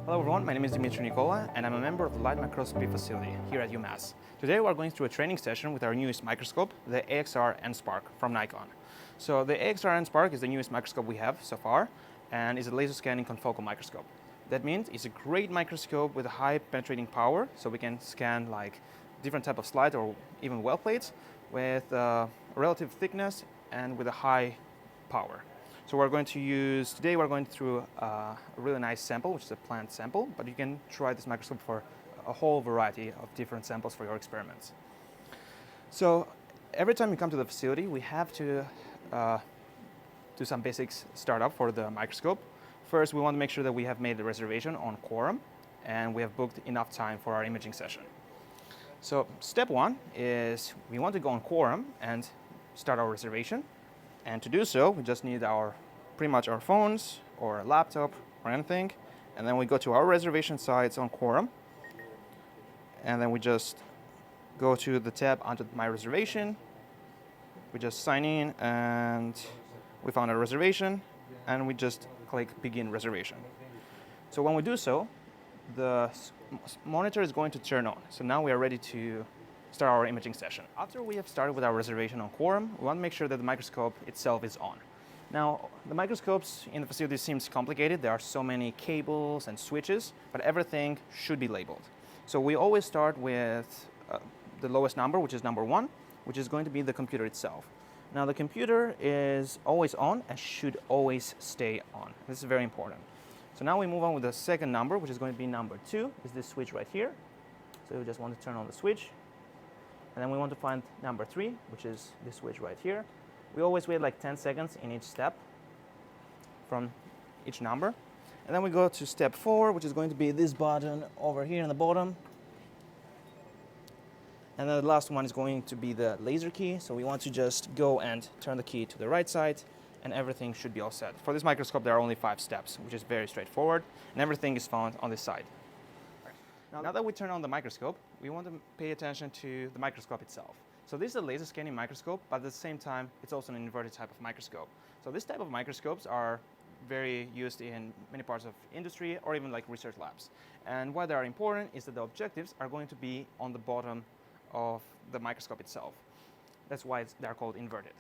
Hello everyone, my name is Dimitri Nikolla and I'm a member of the Light Microscopy facility here at UMass. Today we are going through a training session with our newest microscope, the AXR N-Spark from Nikon. So the AXR N-Spark is the newest microscope we have so far and is a laser scanning confocal microscope. That means it's a great microscope with a high penetrating power, so we can scan like different type of slides or even well plates with relative thickness and with a high power. So today we're going through a really nice sample, which is a plant sample, but you can try this microscope for a whole variety of different samples for your experiments. So every time you come to the facility, we have to do some basics startup for the microscope. First, we want to make sure that we have made the reservation on CORUM and we have booked enough time for our imaging session. So step one is we want to go on CORUM and start our reservation. And to do so, we just need pretty much our phones or a laptop or anything. And then we go to our reservation sites on CORUM. And then we just go to the tab under My Reservation. We just sign in and we found a reservation. And we just click Begin Reservation. So when we do so, the monitor is going to turn on. So now we are ready to start our imaging session. After we have started with our reservation on CORUM, we want to make sure that the microscope itself is on. Now, the microscopes in the facility seems complicated. There are so many cables and switches, but everything should be labeled. So we always start with the lowest number, which is number 1, which is going to be the computer itself. Now, the computer is always on and should always stay on. This is very important. So now we move on with the second number, which is going to be number 2, is this switch right here. So we just want to turn on the switch. And then we want to find number 3, which is this switch right here. We always wait like 10 seconds in each step from each number. And then we go to step 4, which is going to be this button over here in the bottom. And then the last one is going to be the laser key. So we want to just go and turn the key to the right side and everything should be all set. For this microscope, there are only 5 steps, which is very straightforward. And everything is found on this side. Now that we turn on the microscope, we want to pay attention to the microscope itself. So this is a laser scanning microscope, but at the same time, it's also an inverted type of microscope. So this type of microscopes are very used in many parts of industry or even like research labs. And why they are important is that the objectives are going to be on the bottom of the microscope itself. That's why they're called inverted.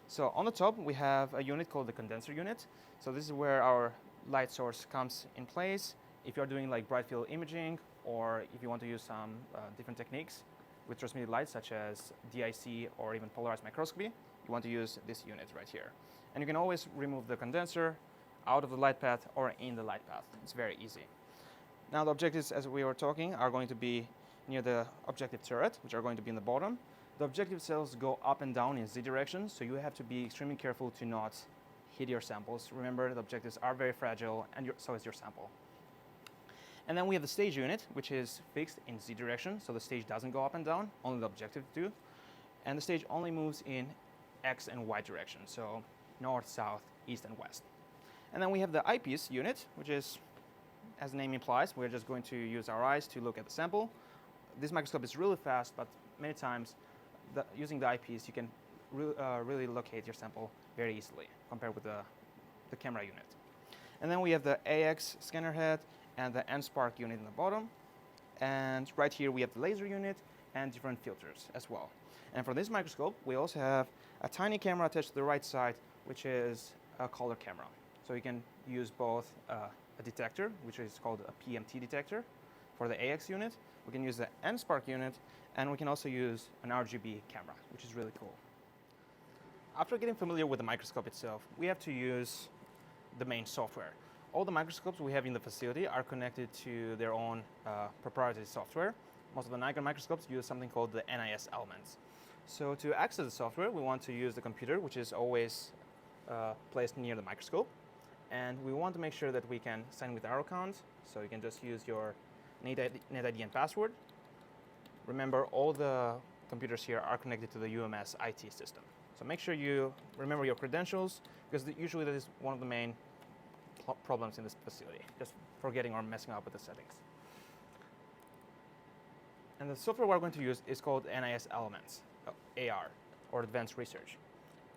So on the top, we have a unit called the condenser unit. So this is where our light source comes in place. If you're doing like bright field imaging, or if you want to use some different techniques with transmitted light, such as DIC or even polarized microscopy, you want to use this unit right here. And you can always remove the condenser out of the light path or in the light path. It's very easy. Now the objectives, as we were talking, are going to be near the objective turret, which are going to be in the bottom. The objective cells go up and down in Z direction, so you have to be extremely careful to not hit your samples. Remember, the objectives are very fragile, and so is your sample. And then we have the stage unit, which is fixed in Z direction, so the stage doesn't go up and down, only the objective do. And the stage only moves in X and Y direction, so north, south, east, and west. And then we have the eyepiece unit, which is, as the name implies, we're just going to use our eyes to look at the sample. This microscope is really fast, but many times, using the eyepiece, you can really locate your sample very easily compared with the camera unit. And then we have the AX scanner head and the N-Spark unit in the bottom. And right here we have the laser unit and different filters as well. And for this microscope, we also have a tiny camera attached to the right side, which is a color camera. So you can use both a detector, which is called a PMT detector for the AX unit. We can use the N-Spark unit, and we can also use an RGB camera, which is really cool. After getting familiar with the microscope itself, we have to use the main software. All the microscopes we have in the facility are connected to their own proprietary software. Most of the Nikon microscopes use something called the NIS elements. So to access the software, we want to use the computer, which is always placed near the microscope. And we want to make sure that we can sign with our account. So you can just use your NetID and password. Remember, all the computers here are connected to the UMass IT system. So make sure you remember your credentials, because usually that is one of the main problems in this facility, just forgetting or messing up with the settings. And the software we're going to use is called NIS Elements, AR, or Advanced Research.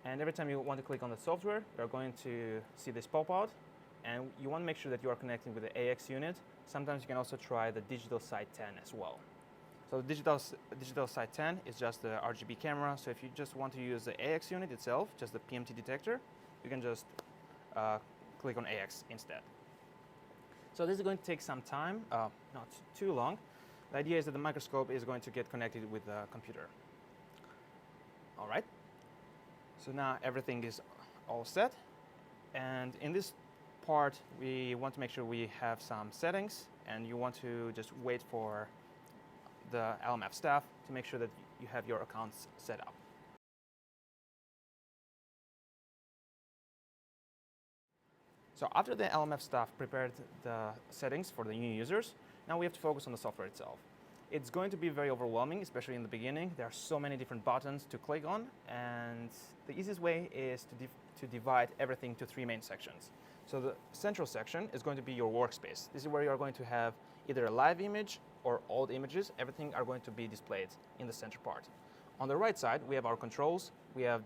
And every time you want to click on the software, you're going to see this pop out, and you want to make sure that you are connecting with the AX unit. Sometimes you can also try the digital side 10 as well. So the digital side 10 is just the RGB camera. So if you just want to use the AX unit itself, just the PMT detector, you can just click on AX instead. So this is going to take some time, not too long. The idea is that the microscope is going to get connected with the computer. All right. So now everything is all set. And in this part, we want to make sure we have some settings, and you want to just wait for the LMF staff to make sure that you have your accounts set up. So after the LMF staff prepared the settings for the new users, now we have to focus on the software itself. It's going to be very overwhelming, especially in the beginning. There are so many different buttons to click on, and the easiest way is to divide everything to 3 main sections. So the central section is going to be your workspace. This is where you are going to have either a live image or old images. Everything are going to be displayed in the center part. On the right side, we have our controls. We have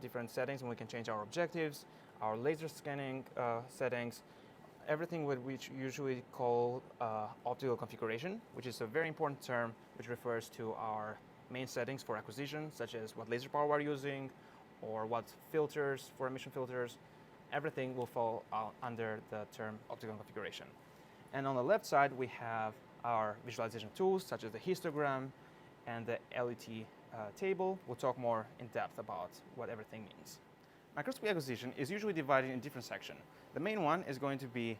different settings, and we can change our objectives, our laser scanning settings, everything which usually call optical configuration, which is a very important term which refers to our main settings for acquisition, such as what laser power we're using or what filters for emission filters. Everything will fall under the term optical configuration. And on the left side, we have our visualization tools, such as the histogram and the LET table. We'll talk more in depth about what everything means. Microscopy acquisition is usually divided in different sections. The main one is going to be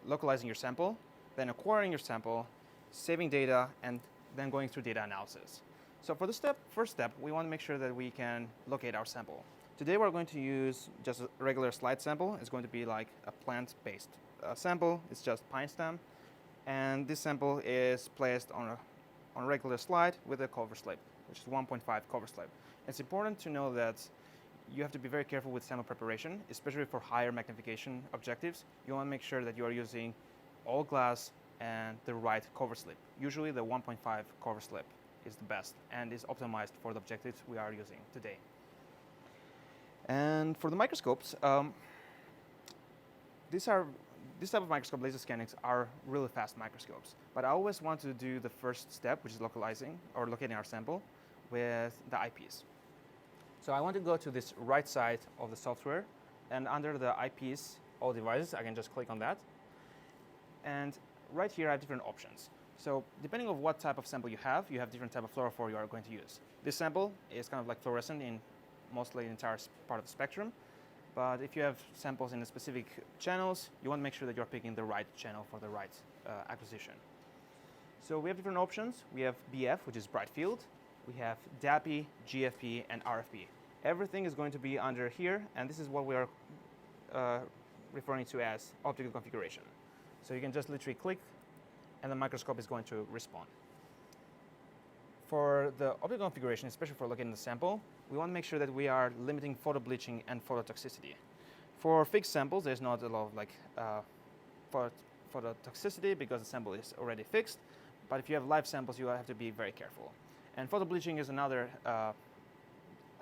localizing your sample, then acquiring your sample, saving data, and then going through data analysis. So for the first step, we want to make sure that we can locate our sample. Today we're going to use just a regular slide sample. It's going to be like a plant-based sample. It's just pine stem. And this sample is placed on a regular slide with a cover slip, which is 1.5 cover slip. It's important to know that you have to be very careful with sample preparation, especially for higher magnification objectives. You want to make sure that you are using all glass and the right cover slip. Usually the 1.5 cover slip is the best and is optimized for the objectives we are using today. And for the microscopes, this type of microscope laser scannings are really fast microscopes. But I always want to do the first step, which is localizing or locating our sample with the eyepiece. So I want to go to this right side of the software, and under the eyepiece, all devices, I can just click on that. And right here, I have different options. So depending on what type of sample you have different type of fluorophore you are going to use. This sample is kind of like fluorescent in mostly the entire part of the spectrum. But if you have samples in the specific channels, you want to make sure that you're picking the right channel for the right acquisition. So we have different options. We have BF, which is bright field. We have DAPI, GFP, and RFP. Everything is going to be under here, and this is what we are referring to as optical configuration. So you can just literally click, and the microscope is going to respond. For the optical configuration, especially for looking at the sample, we want to make sure that we are limiting photo bleaching and phototoxicity. For fixed samples, there's not a lot of phototoxicity because the sample is already fixed. But if you have live samples, you have to be very careful. And photo bleaching is another, I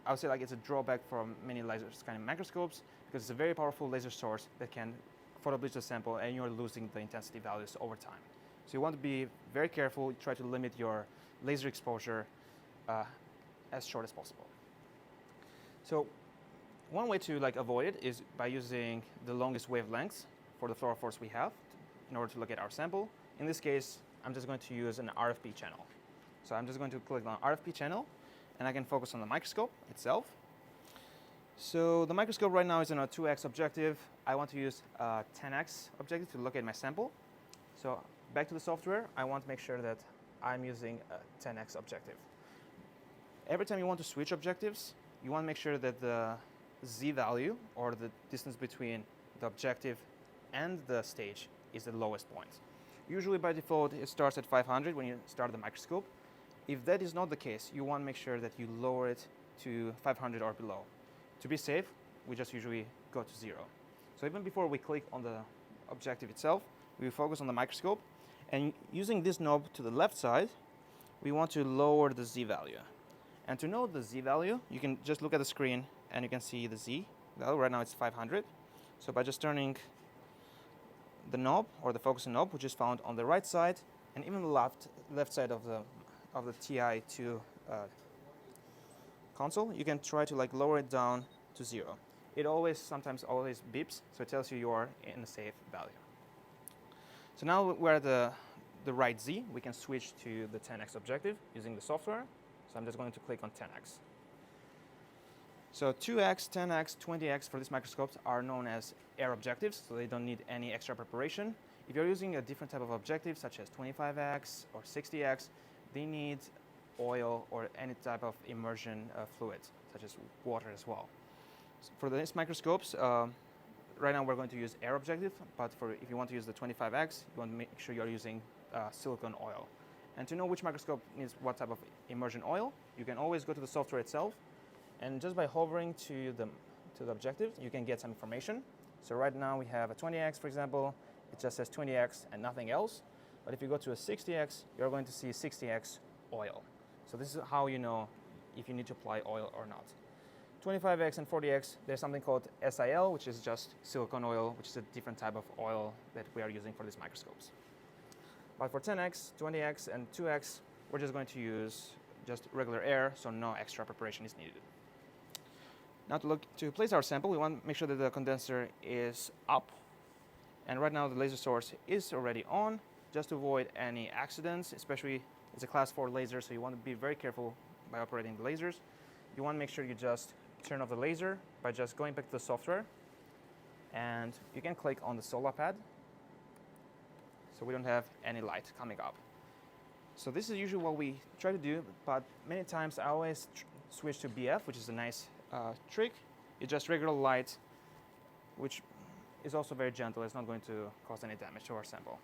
would say like it's a drawback from many laser scanning microscopes because it's a very powerful laser source that can photo bleach the sample and you're losing the intensity values over time. So you want to be very careful, try to limit your laser exposure as short as possible. So one way to avoid it is by using the longest wavelengths for the fluorophores we have in order to look at our sample. In this case, I'm just going to use an RFP channel. So I'm just going to click on RFP channel, and I can focus on the microscope itself. So the microscope right now is on a 2x objective. I want to use a 10x objective to look at my sample. So back to the software, I want to make sure that I'm using a 10x objective. Every time you want to switch objectives, you want to make sure that the Z value, or the distance between the objective and the stage, is the lowest point. Usually by default, it starts at 500 when you start the microscope. If that is not the case, you want to make sure that you lower it to 500 or below. To be safe, we just usually go to 0. So even before we click on the objective itself, we focus on the microscope. And using this knob to the left side, we want to lower the Z value. And to know the Z value, you can just look at the screen and you can see the Z value. Right now it's 500. So by just turning the knob or the focusing knob, which is found on the right side and even the left side of the TI2 console, you can try to like lower it down to 0. It sometimes always beeps, so it tells you are in a safe value. So now we're at the right Z, we can switch to the 10x objective using the software. So I'm just going to click on 10x. So 2x, 10x, 20x for these microscopes are known as air objectives, so they don't need any extra preparation. If you're using a different type of objective, such as 25x or 60x, they need oil or any type of immersion fluid, such as water as well. So for these microscopes, right now we're going to use air objective, but if you want to use the 25x, you want to make sure you're using silicone oil. And to know which microscope needs what type of immersion oil, you can always go to the software itself, and just by hovering to the objective, you can get some information. So right now we have a 20x, for example, it just says 20x and nothing else. But if you go to a 60x, you're going to see 60x oil. So this is how you know if you need to apply oil or not. 25x and 40x, there's something called SIL, which is just silicone oil, which is a different type of oil that we are using for these microscopes. But for 10x, 20x, and 2x, we're just going to use just regular air, so no extra preparation is needed. Now to place our sample, we want to make sure that the condenser is up. And right now the laser source is already on, just to avoid any accidents, especially it's a class 4 laser, so you want to be very careful by operating the lasers. You want to make sure you just turn off the laser by just going back to the software. And you can click on the solar pad, so we don't have any light coming up. So this is usually what we try to do, but many times I always switch to BF, which is a nice trick. It's just regular light, which is also very gentle. It's not going to cause any damage to our sample.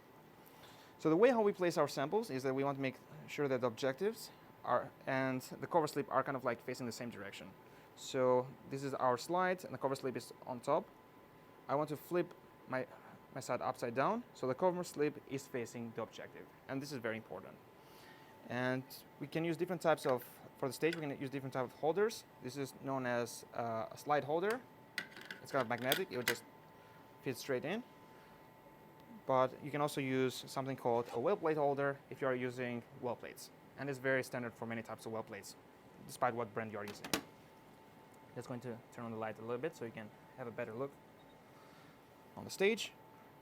So the way how we place our samples is that we want to make sure that the objectives and the cover slip are kind of like facing the same direction. So this is our slide and the cover slip is on top. I want to flip my side upside down, so the cover slip is facing the objective, and this is very important. And we can use different types of, for the stage, we can use different types of holders. This is known as a slide holder. It's kind of magnetic, it will just fit straight in. But you can also use something called a well plate holder if you are using well plates. And it's very standard for many types of well plates, despite what brand you are using. Just going to turn on the light a little bit so you can have a better look on the stage.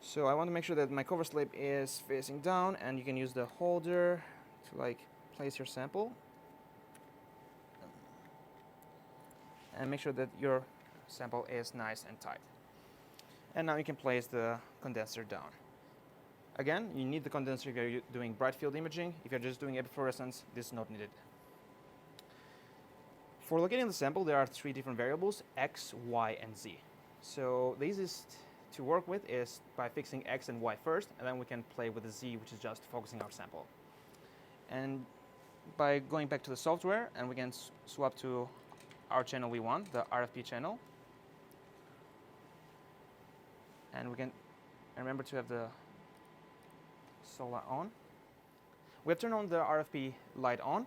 So I want to make sure that my cover slip is facing down, and you can use the holder to like place your sample. And make sure that your sample is nice and tight. And now you can place the condenser down. Again, you need the condenser if you're doing bright field imaging. If you're just doing epifluorescence, this is not needed. For locating the sample, there are 3 different variables, X, Y, and Z. So the easiest to work with is by fixing X and Y first, and then we can play with the Z, which is just focusing our sample. And by going back to the software, and we can swap to our channel we want, the RFP channel. And we can remember to have the solar on. We have turned on the RFP light on,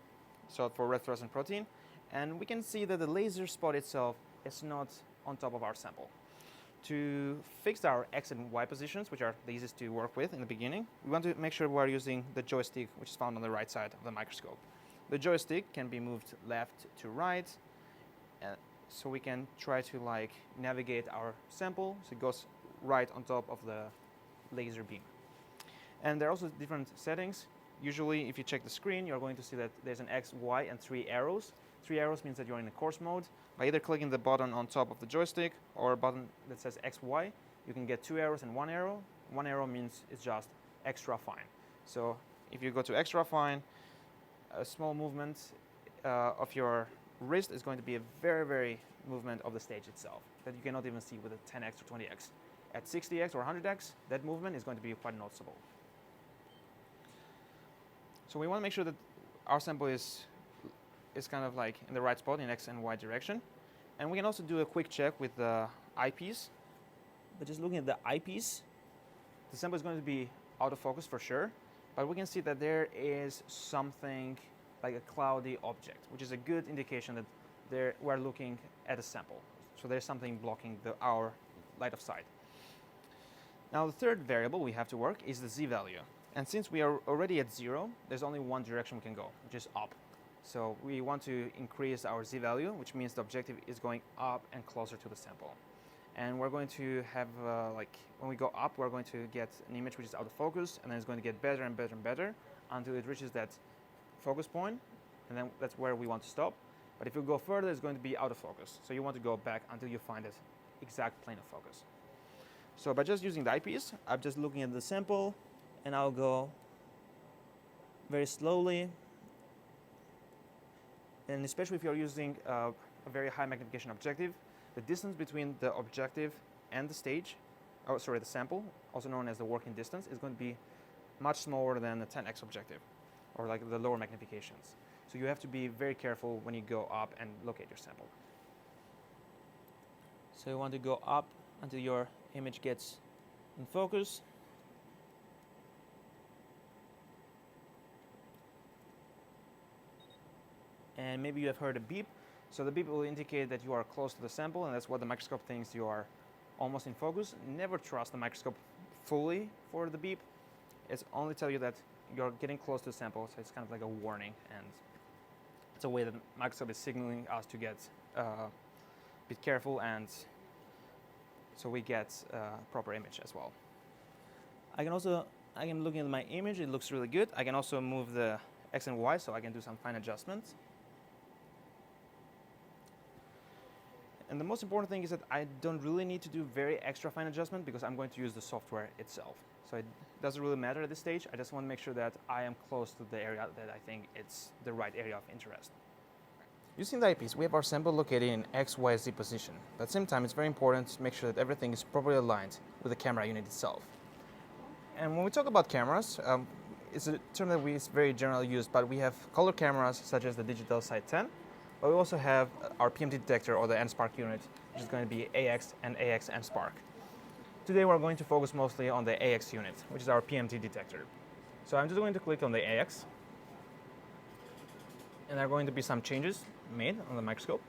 so for red fluorescent protein, and we can see that the laser spot itself is not on top of our sample. To fix our X and Y positions, which are the easiest to work with in the beginning, we want to make sure we are using the joystick, which is found on the right side of the microscope. The joystick can be moved left to right, so we can try to like navigate our sample so it goes right on top of the laser beam. And there are also different settings. Usually, if you check the screen, you're going to see that there's an X, Y, and 3 arrows. 3 arrows means that you're in a coarse mode. By either clicking the button on top of the joystick or a button that says X, Y, you can get 2 arrows and 1 arrow. 1 arrow means it's just extra fine. So if you go to extra fine, a small movement of your wrist is going to be a very, very movement of the stage itself that you cannot even see with a 10x or 20x. At 60x or 100x, that movement is going to be quite noticeable. So we want to make sure that our sample is kind of like in the right spot in X and Y direction. And we can also do a quick check with the eyepiece. But just looking at the eyepiece, the sample is going to be out of focus for sure. But we can see that there is something like a cloudy object, which is a good indication that we're looking at a sample. So there's something blocking our light of sight. Now the third variable we have to work is the z value. And since we are already at 0, there's only one direction we can go, which is up. So we want to increase our z value, which means the objective is going up and closer to the sample. And we're going to have, when we go up, we're going to get an image which is out of focus, and then it's going to get better and better and better until it reaches that focus point, and then that's where we want to stop. But if you go further, it's going to be out of focus. So you want to go back until you find that exact plane of focus. So by just using the eyepiece, I'm just looking at the sample, and I'll go very slowly. And especially if you're using a very high magnification objective, the distance between the objective and the stage, the sample, also known as the working distance, is going to be much smaller than the 10x objective, or like the lower magnifications. So you have to be very careful when you go up and locate your sample. So you want to go up until your image gets in focus. And maybe you have heard a beep. So the beep will indicate that you are close to the sample, and that's what the microscope thinks you are almost in focus. Never trust the microscope fully for the beep. It's only tell you that you're getting close to the sample, so it's kind of like a warning, and it's a way that the microscope is signaling us to get be careful, and so we get a proper image as well. I can looking at my image, it looks really good. I can also move the X and Y, so I can do some fine adjustments. And the most important thing is that I don't really need to do very extra fine adjustment because I'm going to use the software itself. So it doesn't really matter at this stage. I just want to make sure that I am close to the area that I think it's the right area of interest. Using the eyepiece, we have our sample located in X, Y, Z position. But at the same time, it's very important to make sure that everything is properly aligned with the camera unit itself. And when we talk about cameras, it's a term that is very generally used, but we have color cameras such as the digital Sight 10. But we also have our PMT detector, or the N-Spark unit, which is going to be AX and AX N-Spark. Today we're going to focus mostly on the AX unit, which is our PMT detector. So I'm just going to click on the AX, and there are going to be some changes made on the microscope,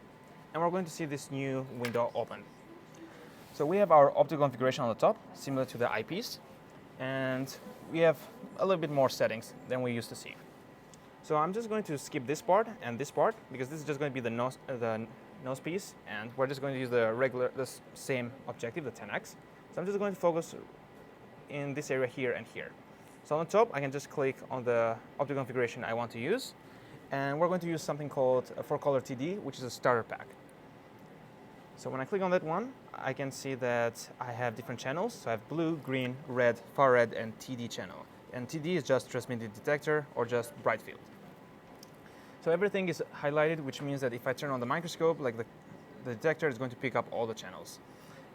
and we're going to see this new window open. So we have our optical configuration on the top, similar to the eyepiece, and we have a little bit more settings than we used to see. So I'm just going to skip this part and this part, because this is just going to be the nose piece, and we're just going to use the same objective, the 10x. So I'm just going to focus in this area here and here. So on the top, I can just click on the optical configuration I want to use, and we're going to use something called a 4-color TD, which is a starter pack. So when I click on that one, I can see that I have different channels. So I have blue, green, red, far red, and TD channel. And TD is just transmitted detector, or just bright field. So everything is highlighted, which means that if I turn on the microscope, like the detector is going to pick up all the channels.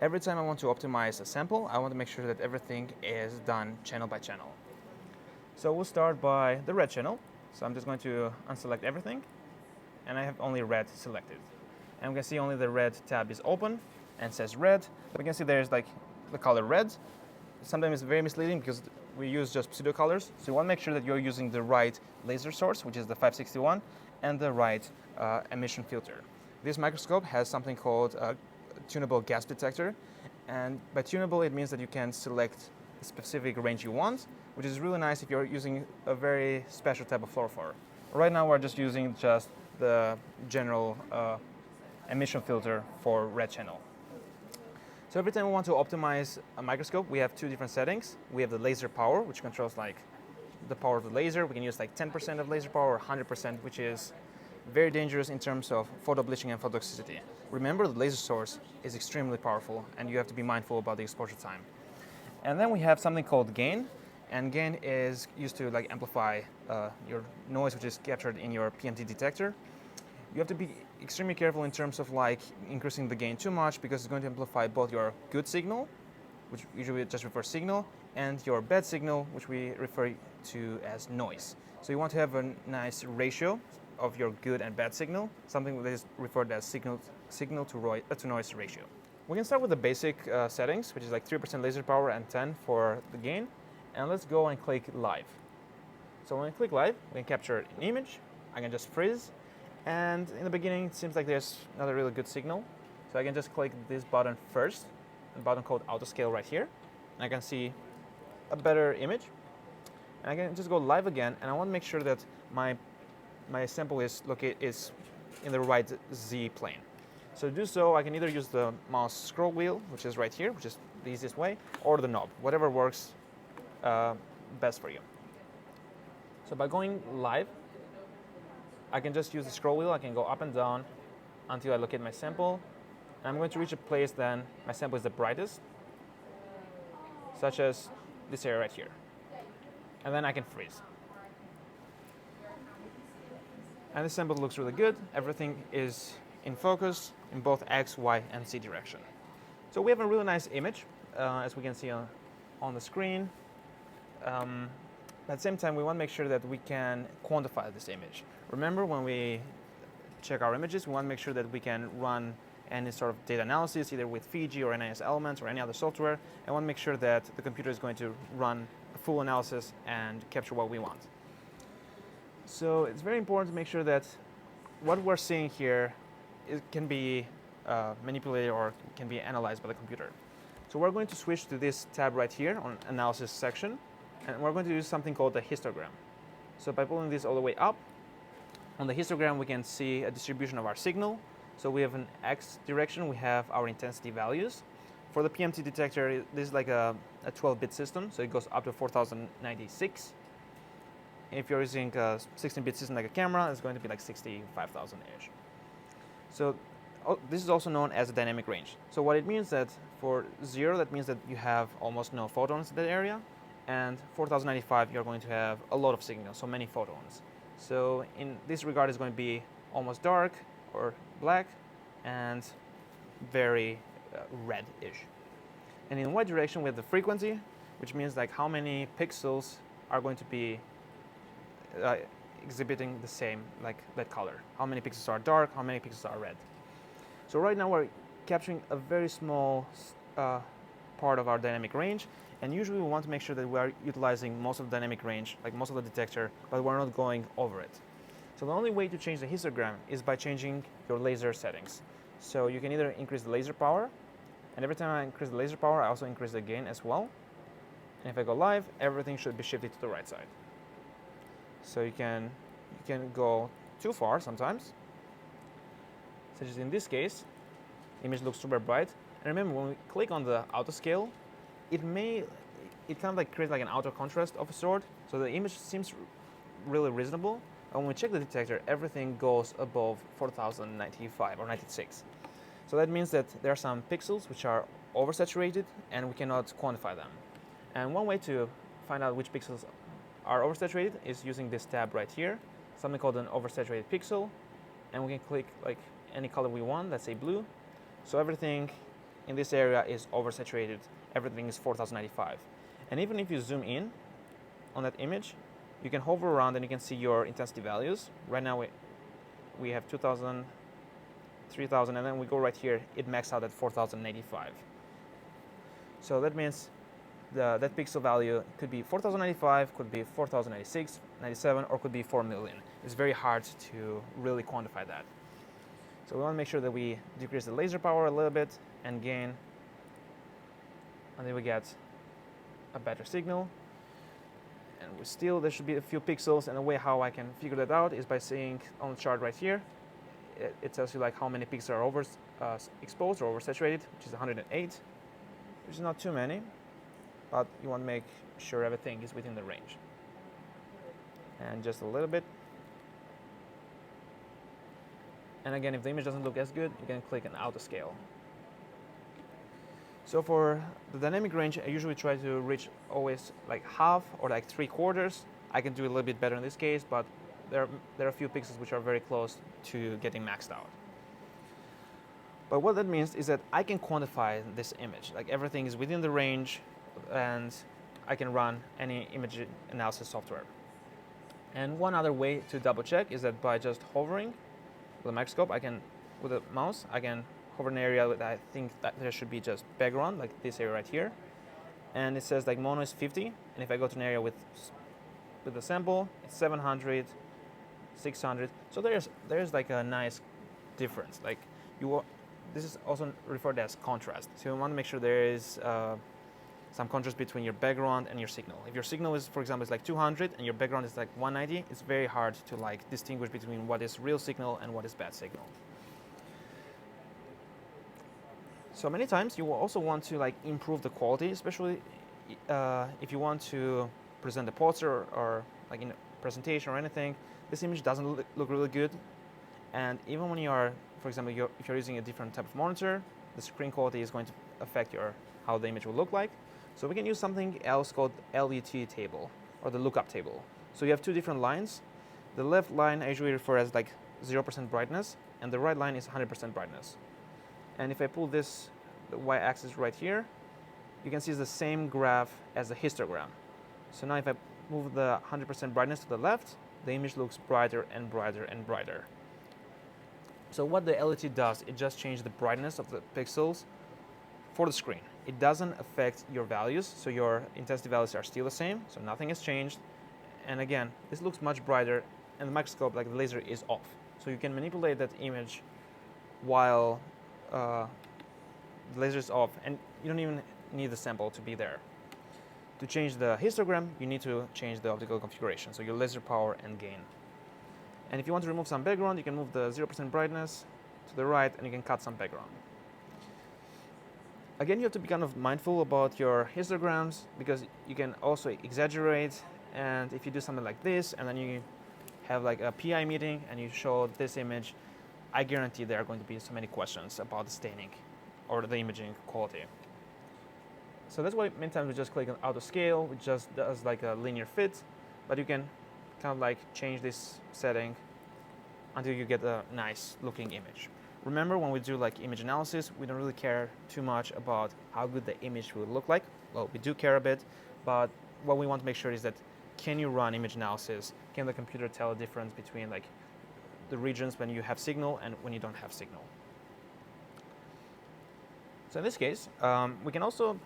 Every time I want to optimize a sample, I want to make sure that everything is done channel by channel. So we'll start by the red channel. So I'm just going to unselect everything, and I have only red selected. And we can see only the red tab is open and says red. We can see there's like the color red. Sometimes it's very misleading because we use just pseudo colors. So you want to make sure that you're using the right laser source, which is the 561, and the right emission filter. This microscope has something called a tunable gas detector. And by tunable, it means that you can select a specific range you want, which is really nice if you're using a very special type of fluorophore. Right now, we're just using just the general emission filter for red channel. So every time we want to optimize a microscope, we have two different settings. We have the laser power, which controls like the power of the laser. We can use like 10% of laser power or 100%, which is very dangerous in terms of photo bleaching and phototoxicity. Remember, the laser source is extremely powerful, and you have to be mindful about the exposure time. And then we have something called gain, and gain is used to like amplify your noise, which is captured in your PMT detector. You have to be extremely careful in terms of like increasing the gain too much, because it's going to amplify both your good signal, which usually just refers signal, and your bad signal, which we refer to as noise. So you want to have a nice ratio of your good and bad signal, something that is referred as signal to noise ratio. We can start with the basic settings, which is like 3% laser power and 10 for the gain. And let's go and click live. So when I click live, we can capture an image. I can just freeze. And in the beginning, it seems like there's not a really good signal. So I can just click this button first, a button called auto scale right here. and I can see a better image. And I can just go live again, and I want to make sure that my sample is in the right Z plane. So to do so, I can either use the mouse scroll wheel, which is right here, which is the easiest way, or the knob, whatever works best for you. So by going live, I can just use the scroll wheel. I can go up and down until I locate my sample. And I'm going to reach a place then my sample is the brightest, such as this area right here. And then I can freeze. And this sample looks really good. Everything is in focus in both X, Y, and Z direction. So we have a really nice image, as we can see on the screen. At the same time, we want to make sure that we can quantify this image. Remember, when we check our images, we want to make sure that we can run any sort of data analysis, either with Fiji or NIS Elements or any other software, and want to make sure that the computer is going to run a full analysis and capture what we want. So it's very important to make sure that what we're seeing here can be manipulated or can be analyzed by the computer. So we're going to switch to this tab right here on Analysis section, and we're going to use something called the histogram. So by pulling this all the way up, on the histogram we can see a distribution of our signal. So we have an X direction, we have our intensity values. For the PMT detector, this is like a 12-bit system, so it goes up to 4096. If you're using a 16-bit system like a camera, it's going to be like 65,000-ish. So this is also known as a dynamic range. So what it means that for 0, that means that you have almost no photons in that area, and 4095, you're going to have a lot of signal, so many photons. So in this regard, it's going to be almost dark or black and very red-ish. And in Y direction, we have the frequency, which means like how many pixels are going to be exhibiting the same, like that color. How many pixels are dark, how many pixels are red. So right now we're capturing a very small part of our dynamic range, and usually we want to make sure that we are utilizing most of the dynamic range, like most of the detector, but we're not going over it. So the only way to change the histogram is by changing your laser settings. So you can either increase the laser power, and every time I increase the laser power, I also increase the gain as well. And if I go live, everything should be shifted to the right side. So you can go too far sometimes, such as in this case, the image looks super bright. And remember, when we click on the auto scale, it kind of like creates like an auto contrast of a sort. So the image seems really reasonable. And when we check the detector, everything goes above 4095 or 96. So that means that there are some pixels which are oversaturated and we cannot quantify them. And one way to find out which pixels are oversaturated is using this tab right here, something called an oversaturated pixel. And we can click like any color we want, let's say blue. So everything in this area is oversaturated. Everything is 4095. And even if you zoom in on that image, you can hover around and you can see your intensity values. Right now we have 2000, 3000, and then we go right here, it maxed out at 4085. So that means that pixel value could be 4095, could be 4096, 97, or could be 4 million. It's very hard to really quantify that. So we want to make sure that we decrease the laser power a little bit and gain, and then we get a better signal. And there should be a few pixels, and the way how I can figure that out is by seeing on the chart right here. It tells you like how many pixels are exposed or oversaturated, which is 108, which is not too many, but you want to make sure everything is within the range. And just a little bit. And again, if the image doesn't look as good, you can click on auto scale. So for the dynamic range, I usually try to reach always like half or like 3/4. I can do a little bit better in this case, but there are a few pixels which are very close to getting maxed out. But what that means is that I can quantify this image. Like everything is within the range, and I can run any image analysis software. And one other way to double check is that by just hovering with a microscope, with a mouse, I can hover an area that I think that there should be just background, like this area right here. And it says like mono is 50, and if I go to an area with the sample, it's 700, 600. So there's like a nice difference. Like this is also referred as contrast. So you want to make sure there is some contrast between your background and your signal. If your signal is, for example, is like 200 and your background is like 190, it's very hard to like distinguish between what is real signal and what is bad signal. So many times you will also want to like improve the quality, especially if you want to present a poster or like in a presentation or anything. This image doesn't look really good, and even when you are, for example, if you're using a different type of monitor, the screen quality is going to affect how the image will look like. So we can use something else called LUT table, or the lookup table. So you have two different lines. The left line I usually refer as like 0% brightness, and the right line is 100% brightness. And if I pull the y-axis right here, you can see it's the same graph as the histogram. So now if I move the 100% brightness to the left, the image looks brighter and brighter and brighter. So what the LUT does, it just changes the brightness of the pixels for the screen. It doesn't affect your values, so your intensity values are still the same, so nothing has changed. And again, this looks much brighter, and the microscope, like the laser, is off. So you can manipulate that image while the laser is off, and you don't even need the sample to be there. To change the histogram, you need to change the optical configuration, so your laser power and gain. And if you want to remove some background, you can move the 0% brightness to the right, and you can cut some background. Again, you have to be kind of mindful about your histograms, because you can also exaggerate. And if you do something like this, and then you have like a PI meeting and you show this image, I guarantee there are going to be so many questions about the staining or the imaging quality. So that's why many times we just click on auto scale, which just does like a linear fit, but you can kind of like change this setting until you get a nice looking image. Remember, when we do like image analysis, we don't really care too much about how good the image will look like. Well, we do care a bit, but what we want to make sure is that, can you run image analysis? Can the computer tell the difference between like the regions when you have signal and when you don't have signal? So in this case, we can also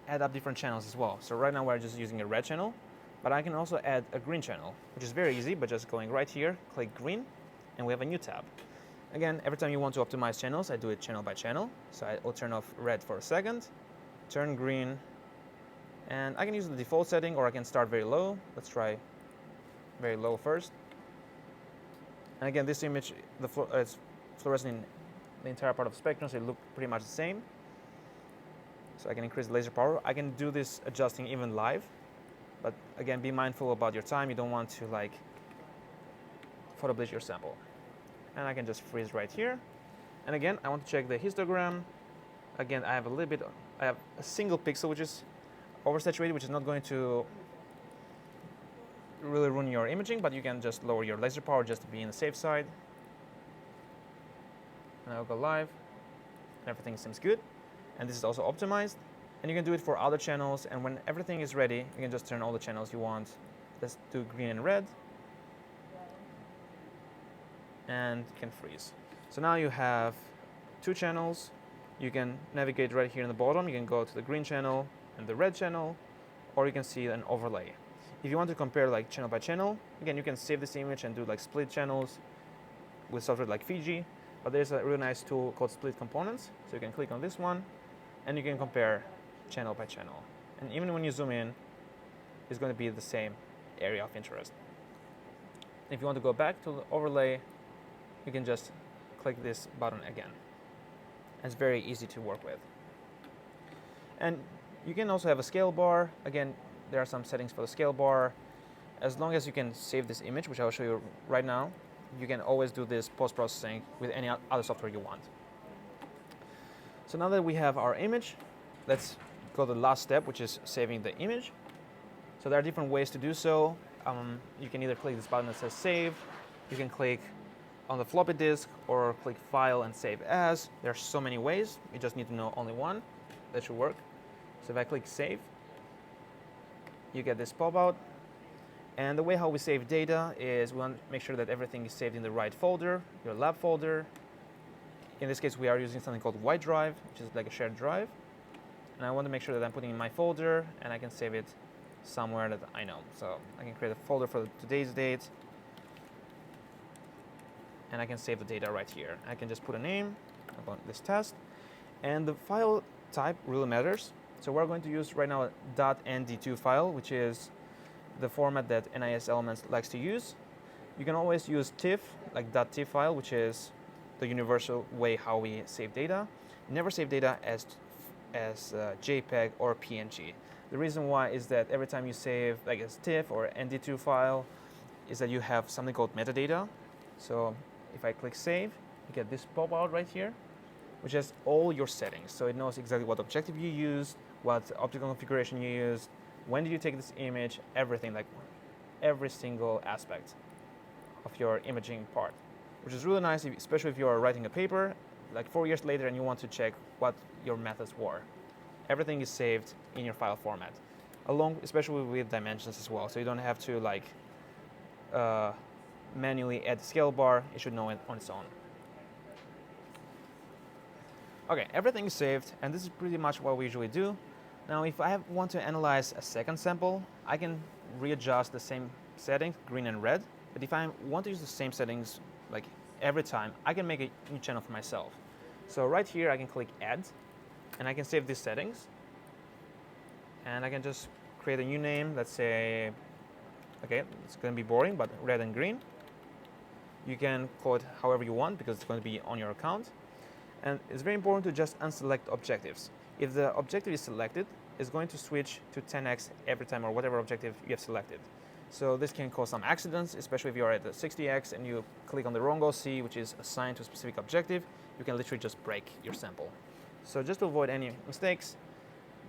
add up different channels as well. So right now we're just using a red channel, but I can also add a green channel, which is very easy, but just going right here, click green, and we have a new tab. Again, every time you want to optimize channels, I do it channel by channel. So I will turn off red for a second, turn green, and I can use the default setting, or I can start very low. Let's try very low first. And again, this image, it's fluorescent in the entire part of the spectrum, so it looks pretty much the same. So I can increase the laser power. I can do this adjusting even live, but again, be mindful about your time. You don't want to like photo bleach your sample. And I can just freeze right here. And again, I want to check the histogram. Again, I have a single pixel which is oversaturated, which is not going to really ruin your imaging, but you can just lower your laser power just to be on the safe side. And I'll go live, and everything seems good. And this is also optimized. And you can do it for other channels, and when everything is ready, you can just turn all the channels you want. Let's do green and red. And you can freeze. So now you have two channels. You can navigate right here in the bottom. You can go to the green channel and the red channel, or you can see an overlay. If you want to compare like channel by channel, again, you can save this image and do like split channels with software like Fiji, but there's a really nice tool called Split Components. So you can click on this one, and you can compare channel by channel. And even when you zoom in, it's going to be the same area of interest. If you want to go back to the overlay, you can just click this button again. It's very easy to work with. And you can also have a scale bar. Again, there are some settings for the scale bar. As long as you can save this image, which I'll show you right now, you can always do this post-processing with any other software you want. So now that we have our image, let's go to the last step, which is saving the image. So there are different ways to do so. You can either click this button that says save. You can click on the floppy disk, or click File and Save As. There are so many ways. You just need to know only one. That should work. So if I click Save, you get this pop-out. And the way how we save data is we want to make sure that everything is saved in the right folder, your lab folder. In this case, we are using something called OneDrive, which is like a shared drive. And I want to make sure that I'm putting in my folder, and I can save it somewhere that I know. So I can create a folder for today's date, and I can save the data right here. I can just put a name about this test, and the file type really matters. So we're going to use right now a .nd2 file, which is the format that NIS Elements likes to use. You can always use TIFF, like .tiff file, which is the universal way how we save data. Never save data as JPEG or PNG. The reason why is that every time you save like as TIFF or ND2 file, is that you have something called metadata. So if I click save, you get this pop out right here, which has all your settings. So it knows exactly what objective you used, what optical configuration you used, when did you take this image, everything, like every single aspect of your imaging part, which is really nice, especially if you are writing a paper like 4 years later and you want to check what your methods were. Everything is saved in your file format, along especially with dimensions as well. So you don't have to like manually add the scale bar. It should know it on its own. Okay, everything is saved, and this is pretty much what we usually do. Now, if I want to analyze a second sample, I can readjust the same settings, green and red. But if I want to use the same settings like every time, I can make a new channel for myself. So right here, I can click Add, and I can save these settings. And I can just create a new name. Let's say, okay, it's going to be boring, but red and green. You can call it however you want because it's going to be on your account. And it's very important to just unselect objectives. If the objective is selected, it's going to switch to 10x every time or whatever objective you have selected. So this can cause some accidents, especially if you are at the 60x and you click on the wrong OC, which is assigned to a specific objective, you can literally just break your sample. So just to avoid any mistakes,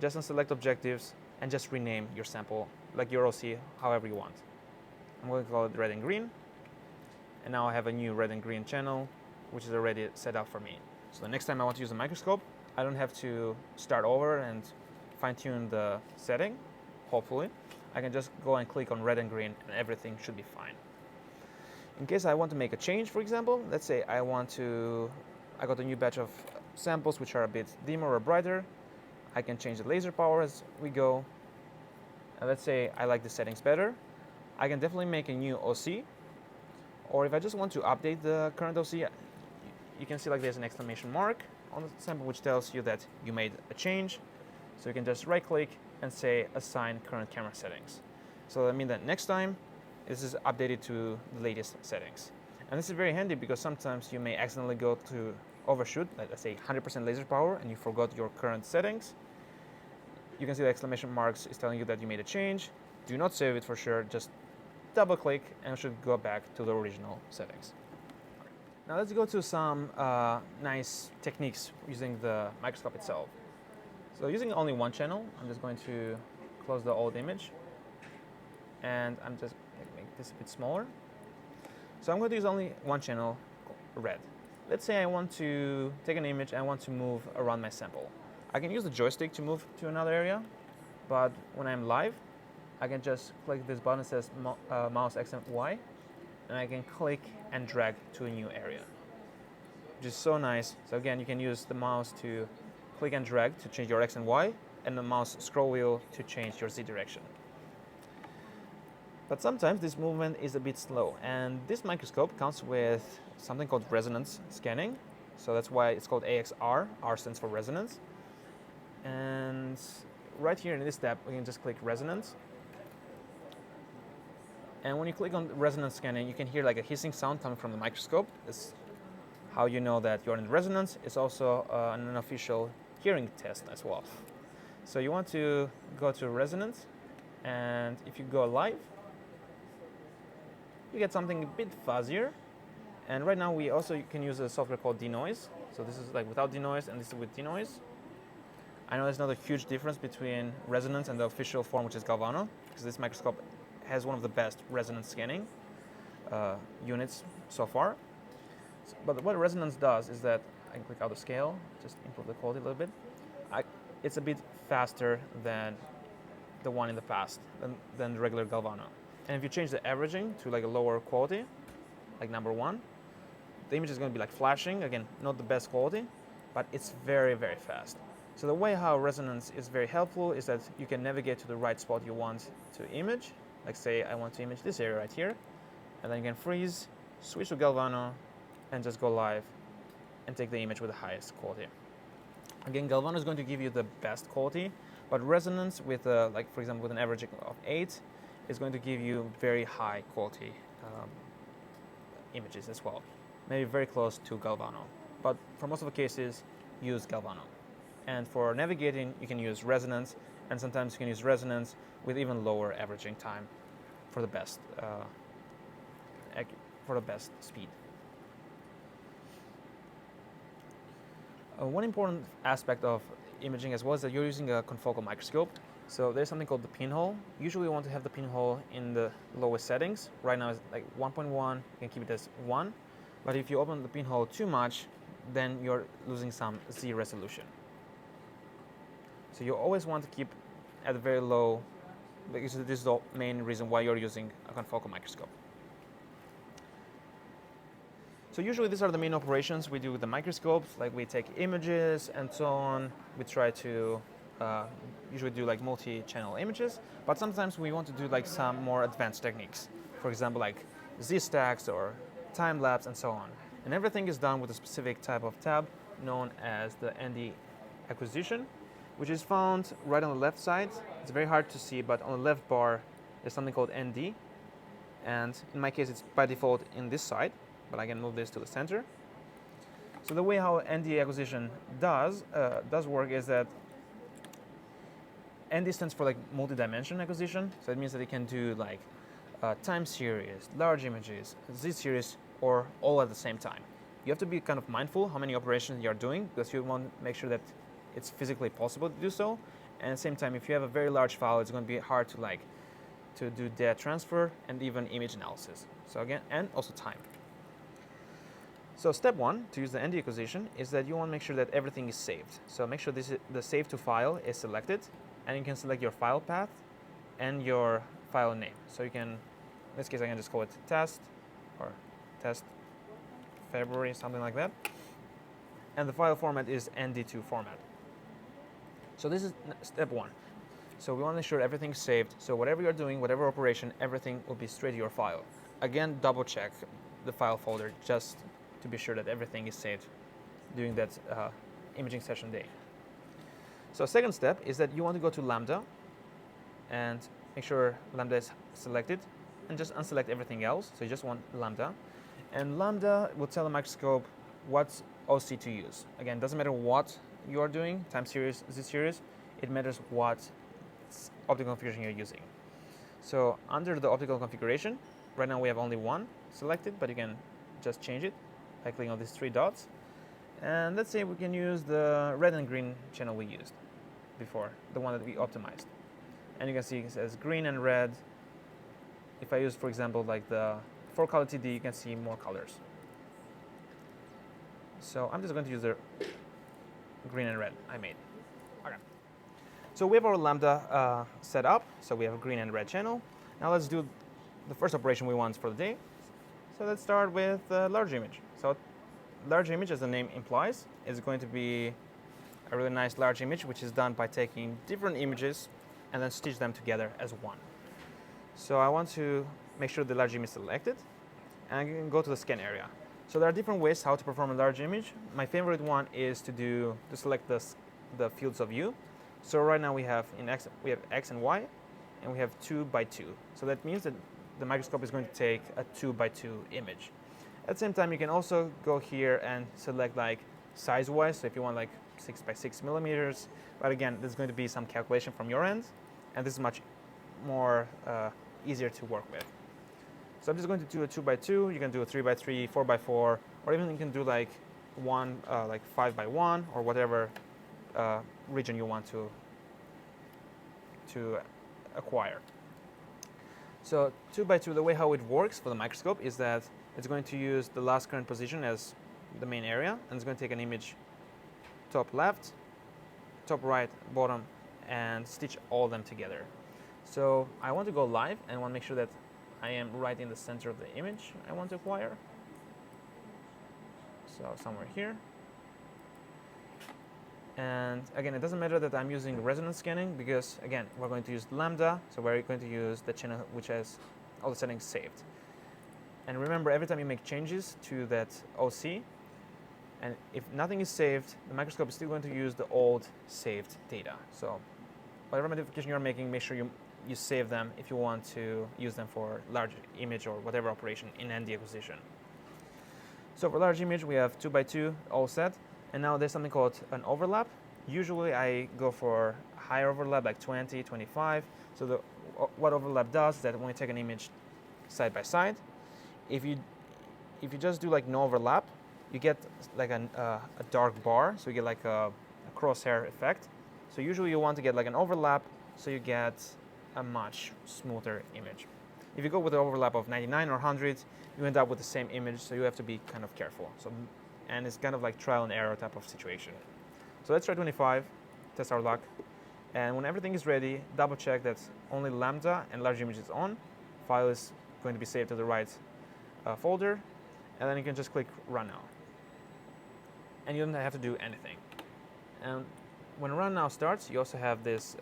just unselect objectives and just rename your sample, like your OC, however you want. I'm going to call it red and green. And now I have a new red and green channel, which is already set up for me. So the next time I want to use a microscope, I don't have to start over and fine-tune the setting, hopefully. I can just go and click on red and green and everything should be fine. In case I want to make a change, for example, let's say I got a new batch of samples which are a bit dimmer or brighter. I can change the laser power as we go. And let's say I like the settings better. I can definitely make a new OC. Or if I just want to update the current OC, you can see like there's an exclamation mark on the sample which tells you that you made a change. So you can just right click and say assign current camera settings. So that means that next time this is updated to the latest settings. And this is very handy because sometimes you may accidentally go to overshoot, like let's say 100% laser power, and you forgot your current settings. You can see the exclamation marks is telling you that you made a change. Do not save it for sure, just double click and it should go back to the original settings. Now let's go to some nice techniques using the microscope itself. So using only one channel, I'm just going to close the old image and I'm just make this a bit smaller. So I'm going to use only one channel, red. Let's say I want to take an image and I want to move around my sample. I can use the joystick to move to another area, but when I'm live, I can just click this button that says mouse X and Y, and I can click and drag to a new area, which is so nice. So again, you can use the mouse to click and drag to change your X and Y, and the mouse scroll wheel to change your Z direction. But sometimes this movement is a bit slow, and this microscope comes with something called resonance scanning. So that's why it's called AXR. R stands for resonance. And right here in this tab, we can just click resonance. And when you click on resonance scanning, you can hear like a hissing sound coming from the microscope. It's how you know that you're in resonance. It's also an unofficial hearing test as well. So you want to go to resonance, and if you go live, you get something a bit fuzzier. And right now we also can use a software called denoise. So this is like without denoise and this is with denoise. I know there's not a huge difference between resonance and the official form, which is Galvano, because this microscope has one of the best resonance scanning units so far. But what resonance does is that I can click out the scale, just improve the quality a little bit. It's a bit faster than the one in the past, than the regular Galvano. And if you change the averaging to like a lower quality, like number 1, the image is going to be like flashing. Again, not the best quality, but it's very, very fast. So the way how resonance is very helpful is that you can navigate to the right spot you want to image. Like say I want to image this area right here, and then you can freeze, switch to Galvano, and just go live and take the image with the highest quality. Again, Galvano is going to give you the best quality, But resonance with, like for example, with an averaging of 8 is going to give you very high quality images as well. Maybe very close to Galvano. But for most of the cases, use Galvano. And for navigating, you can use resonance, and sometimes you can use resonance with even lower averaging time for the best speed. One important aspect of imaging as well is that you're using a confocal microscope. So there's something called the pinhole. Usually we want to have the pinhole in the lowest settings. Right now it's like 1.1, you can keep it as 1. But if you open the pinhole too much, then you're losing some Z resolution. So you always want to keep at a very low, because this is the main reason why you're using a confocal microscope. So usually these are the main operations we do with the microscopes, like we take images and so on. We try to usually do like multi-channel images, but sometimes we want to do like some more advanced techniques. For example, like Z-stacks or time-lapse and so on. And everything is done with a specific type of tab known as the ND acquisition, which is found right on the left side. It's very hard to see, but on the left bar there's something called ND. And in my case, it's by default in this side, but I can move this to the center. So the way how ND acquisition does work is that ND stands for like multi-dimension acquisition. So it means that it can do like time series, large images, Z series, or all at the same time. You have to be kind of mindful how many operations you're doing, because you want to make sure that it's physically possible to do so. And at the same time, if you have a very large file, it's going to be hard to do data transfer and even image analysis. So again, and also time. So step 1 to use the ND acquisition is that you want to make sure that everything is saved. So make sure the save to file is selected, and you can select your file path and your file name. So you can, in this case, I can just call it test or test February, something like that. And the file format is ND2 format. So this is step 1. So we want to make sure everything's saved. So whatever you're doing, whatever operation, everything will be straight to your file. Again, double check the file folder just to be sure that everything is saved during that imaging session day. So second step is that you want to go to Lambda and make sure Lambda is selected and just unselect everything else. So you just want Lambda. And Lambda will tell the microscope what OC to use. Again, doesn't matter what you are doing, time series, Z series, it matters what optical configuration you're using. So under the optical configuration, right now we have only one selected, but you can just change it by clicking on these 3 dots. And let's say we can use the red and green channel we used before, the one that we optimized. And you can see it says green and red. If I use, for example, like the 4-color TD, you can see more colors. So I'm just going to use the green and red I made. Okay. So we have our Lambda set up. So we have a green and red channel. Now let's do the first operation we want for the day. So let's start with a large image. So large image, as the name implies, is going to be a really nice large image, which is done by taking different images and then stitch them together as one. So I want to make sure the large image is selected, and I can go to the scan area. So there are different ways how to perform a large image. My favorite one is to select the fields of view. So right now we have X and Y, and we have 2 by 2. So that means that the microscope is going to take a 2 by 2 image. At the same time, you can also go here and select like size-wise. So if you want like 6 by 6 millimeters, but again, there's going to be some calculation from your end, and this is much more easier to work with. So I'm just going to do a 2 by 2. You can do a 3 by 3, 4 by 4, or even you can do like 5 by 1, or whatever region you want to acquire. So 2 by 2, the way how it works for the microscope is that it's going to use the last current position as the main area, and it's going to take an image top left, top right, bottom, and stitch all of them together. So I want to go live and want to make sure that I am right in the center of the image I want to acquire. So somewhere here. And again, it doesn't matter that I'm using resonance scanning, because again, we're going to use Lambda, so we're going to use the channel which has all the settings saved. And remember, every time you make changes to that OC, and if nothing is saved, the microscope is still going to use the old saved data. So whatever modification you're making, make sure you save them if you want to use them for large image or whatever operation in ND acquisition. So for large image, we have 2x2 all set, and now there's something called an overlap. Usually I go for higher overlap, like 20, 25. So what overlap does is that when you take an image side by side, if you just do like no overlap, you get like a dark bar, so you get like a crosshair effect. So usually you want to get like an overlap, so you get a much smoother image. If you go with an overlap of 99 or 100, you end up with the same image, so you have to be kind of careful. And it's kind of like trial and error type of situation. So let's try 25, test our luck. And when everything is ready, double check that only lambda and large image is on. File is going to be saved to the right folder, and then you can just click Run Now. And you don't have to do anything. And when Run Now starts, you also have this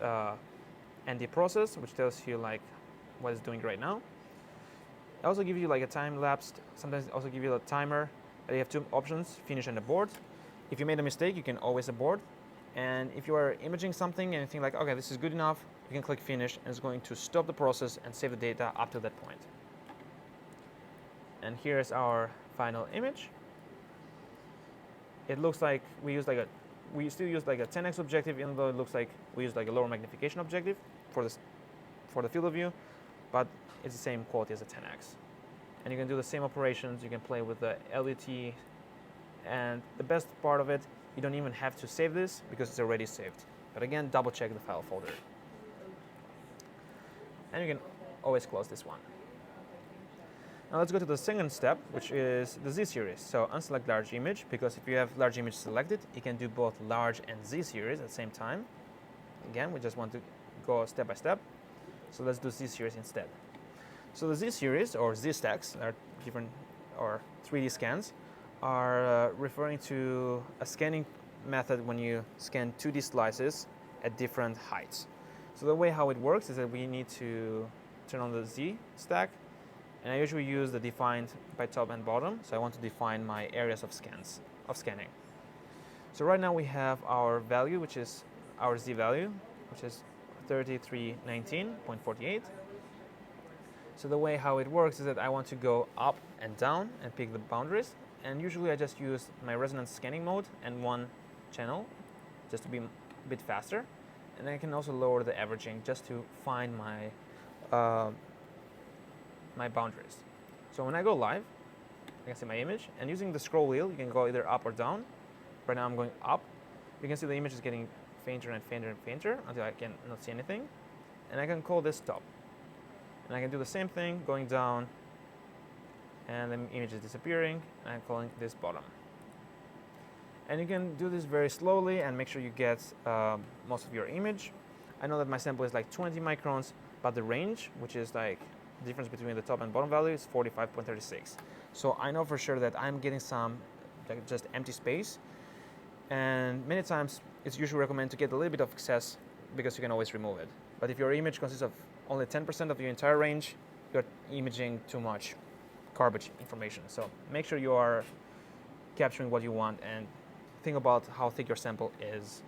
ND process, which tells you like what it's doing right now. I also give you like a time lapse. Sometimes also give you a timer. You have two options: finish and abort. If you made a mistake, you can always abort. And if you are imaging something and you think like, okay, this is good enough, you can click finish, and it's going to stop the process and save the data up to that point. And here's our final image. It looks like we still use like a 10x objective, even though it looks like we use like a lower magnification objective for the field of view, but it's the same quality as a 10x. And you can do the same operations. You can play with the LUT, and the best part of it, you don't even have to save this because it's already saved. But again, double check the file folder. And you can always close this one. Now let's go to the second step, which is the Z series. So unselect large image, because if you have large image selected, you can do both large and Z series at the same time. Again, we just want to go step by step. So let's do Z series instead. So the Z series, or Z stacks, are different, or 3D scans, are referring to a scanning method when you scan 2D slices at different heights. So the way how it works is that we need to turn on the Z stack, and I usually use the defined by top and bottom. So I want to define my areas of scanning. So right now we have our value, which is our Z value, which is 3319.48. So the way how it works is that I want to go up and down and pick the boundaries. And usually I just use my resonance scanning mode and one channel just to be a bit faster. And I can also lower the averaging just to find my my boundaries. So when I go live, I can see my image, and using the scroll wheel, you can go either up or down. Right now I'm going up. You can see the image is getting fainter and fainter and fainter until I can not see anything. And I can call this top. And I can do the same thing going down, and the image is disappearing, and I'm calling this bottom. And you can do this very slowly and make sure you get most of your image. I know that my sample is like 20 microns, but the range, which is like the difference between the top and bottom value, is 45.36. So I know for sure that I'm getting some like just empty space, and many times it's usually recommended to get a little bit of excess because you can always remove it. But if your image consists of only 10% of your entire range, you're imaging too much garbage information. So make sure you are capturing what you want, and think about how thick your sample is,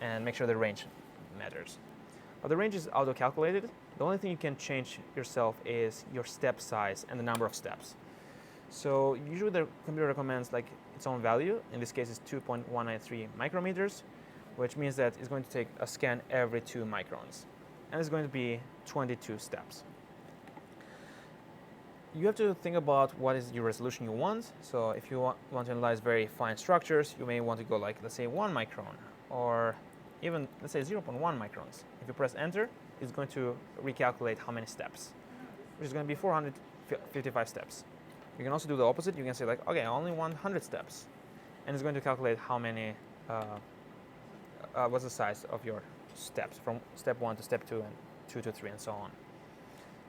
and make sure the range matters. But the range is auto-calculated. The only thing you can change yourself is your step size and the number of steps. So usually the computer recommends like its own value. In this case, it's 2.193 micrometers, which means that it's going to take a scan every 2 microns. And it's going to be 22 steps. You have to think about what is your resolution you want. So if you want to analyze very fine structures, you may want to go like, let's say 1 micron, or even, let's say 0.1 microns. If you press enter, it's going to recalculate how many steps, which is going to be 455 steps. You can also do the opposite. You can say like, okay, I only want 100 steps. And it's going to calculate how many, what's the size of your steps from step 1 to step 2 and 2 to 3 and so on.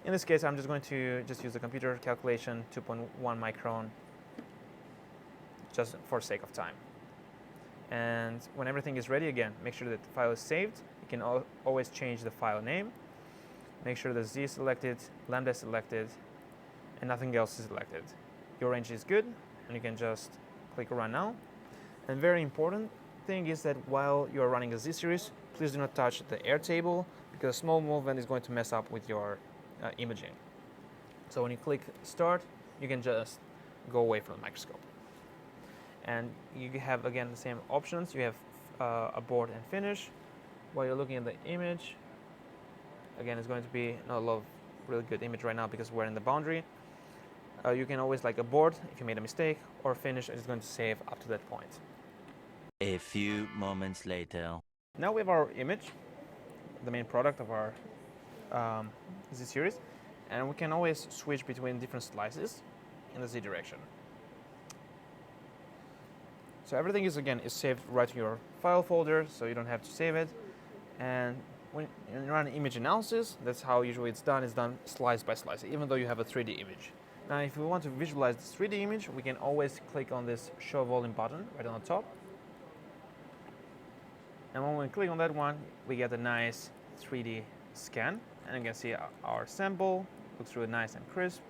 In this case, I'm just going to use the computer calculation, 2.1 micron, just for sake of time. And when everything is ready, again, make sure that the file is saved. You can always change the file name. Make sure the Z is selected, lambda is selected, and nothing else is selected. Your range is good, and you can just click Run Now. And very important thing is that while you're running a Z series, please do not touch the Airtable because a small movement is going to mess up with your imaging. So when you click Start, you can just go away from the microscope. And you have, again, the same options. You have abort and finish. While you're looking at the image, again, it's going to be not a lot of really good image right now because we're in the boundary. You can always like abort if you made a mistake, or finish, and it's going to save up to that point. A few moments later. Now we have our image, the main product of our Z series, and we can always switch between different slices in the Z direction. So everything is, again, is saved right to your file folder, so you don't have to save it. And when you run image analysis, that's how usually it's done. It's done slice by slice, even though you have a 3D image. Now, if we want to visualize this 3D image, we can always click on this Show Volume button right on the top. And when we click on that one, we get a nice 3D scan. And you can see our sample looks really nice and crisp.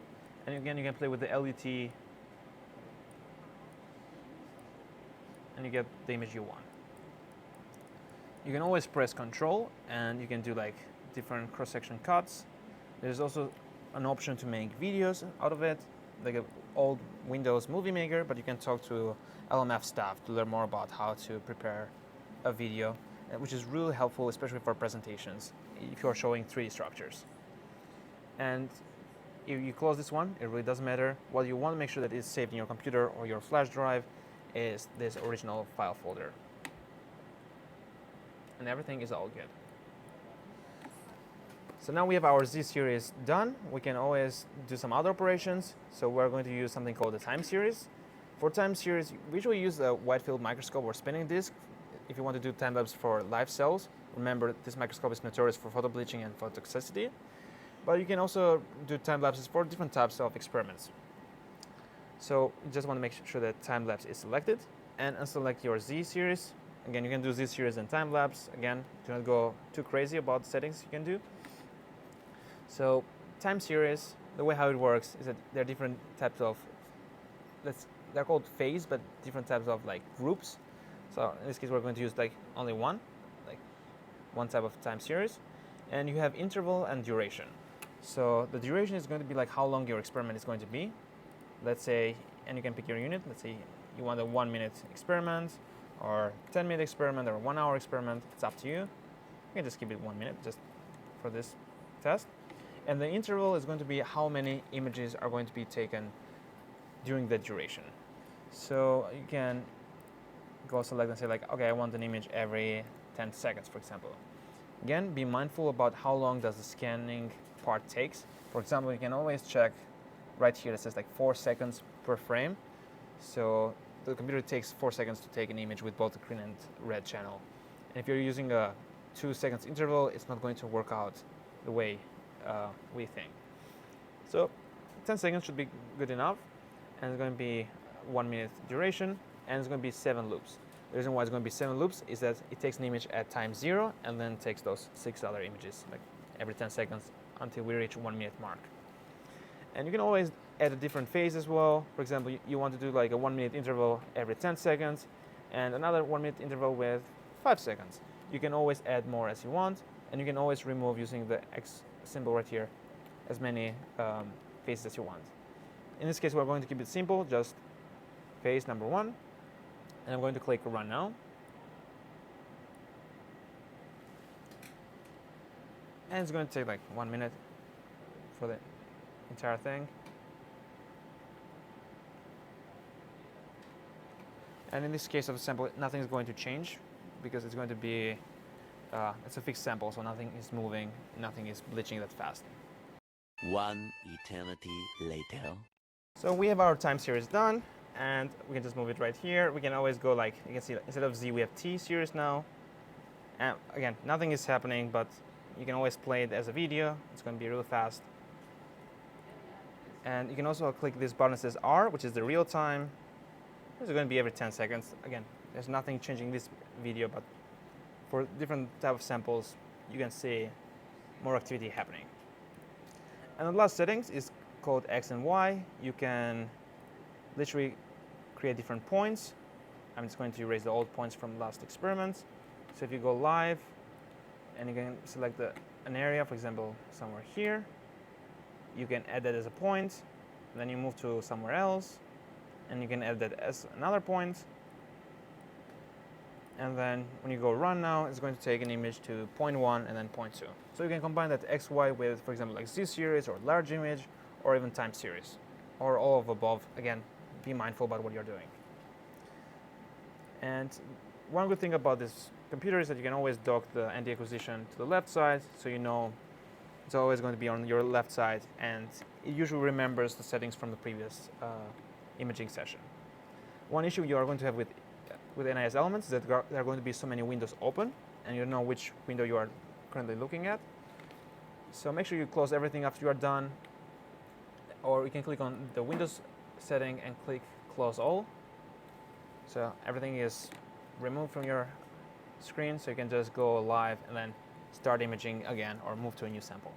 And again, you can play with the LUT, and you get the image you want. You can always press Control, and you can do like different cross-section cuts. There's also an option to make videos out of it, like an old Windows Movie Maker, but you can talk to LMF staff to learn more about how to prepare a video, which is really helpful, especially for presentations, if you're showing 3D structures. And if you close this one, it really doesn't matter. What you want to make sure that it's saved in your computer or your flash drive is this original file folder. And everything is all good. So now we have our Z series done. We can always do some other operations. So we're going to use something called the time series. For time series, we usually use a wide field microscope or spinning disc. If you want to do time lapse for live cells, remember this microscope is notorious for photobleaching and phototoxicity. But you can also do time lapses for different types of experiments. So you just want to make sure that time lapse is selected and unselect your Z series. Again, you can do Z series and time lapse. Again, do not go too crazy about the settings you can do. So time series, the way how it works is that there are different types of, they're called phase, but different types of like groups. So in this case, we're going to use like only one type of time series. And you have interval and duration. So the duration is going to be like how long your experiment is going to be. Let's say, and you can pick your unit. Let's say you want a 1 minute experiment, or 10-minute experiment, or a 1 hour experiment. It's up to you. You can just keep it 1 minute just for this test. And the interval is going to be how many images are going to be taken during the duration. So you can go select and say like, okay, I want an image every 10 seconds, for example. Again, be mindful about how long does the scanning part takes. For example, you can always check right here that says like 4 seconds per frame. So the computer takes 4 seconds to take an image with both the green and red channel. And if you're using a 2 seconds interval, it's not going to work out the way we think. So 10 seconds should be good enough, and it's going to be 1 minute duration, and it's going to be 7 loops. The reason why it's going to be 7 loops is that it takes an image at time 0 and then takes those 6 other images like every 10 seconds until we reach 1 minute mark. And you can always add a different phase as well. For example, you want to do like a 1 minute interval every 10 seconds and another 1 minute interval with 5 seconds. You can always add more as you want, and you can always remove using the X symbol right here as many phases as you want. In this case, we're going to keep it simple, just phase number 1. And I'm going to click Run Now. And it's going to take like 1 minute for the entire thing. And in this case of the sample, nothing is going to change because it's going to be, it's a fixed sample, so nothing is moving, nothing is bleaching that fast. 1 eternity later. So we have our time series done, and we can just move it right here. We can always go like, you can see instead of Z, we have T series now. And again, nothing is happening, but you can always play it as a video. It's going to be really fast. And you can also click this button that says R, which is the real time. This is going to be every 10 seconds. Again, there's nothing changing this video, but for different type of samples, you can see more activity happening. And the last settings is called X and Y. You can literally create different points. I'm just going to erase the old points from last experiments. So if you go live, and you can select an area, for example, somewhere here. You can add that as a point, then you move to somewhere else, and you can add that as another point. And then when you go run now, it's going to take an image to 0.1 and then 0.2. So you can combine that XY with, for example, like Z series or large image, or even time series, or all of above. Again, be mindful about what you're doing. And one good thing about this computer is that you can always dock the ND acquisition to the left side, so you know it's always going to be on your left side, and it usually remembers the settings from the previous imaging session. One issue you are going to have with NIS elements is that there are going to be so many windows open, and you don't know which window you are currently looking at. So make sure you close everything after you are done, or you can click on the Windows setting and click Close All. So everything is removed from your screen, so you can just go live and then start imaging again or move to a new sample.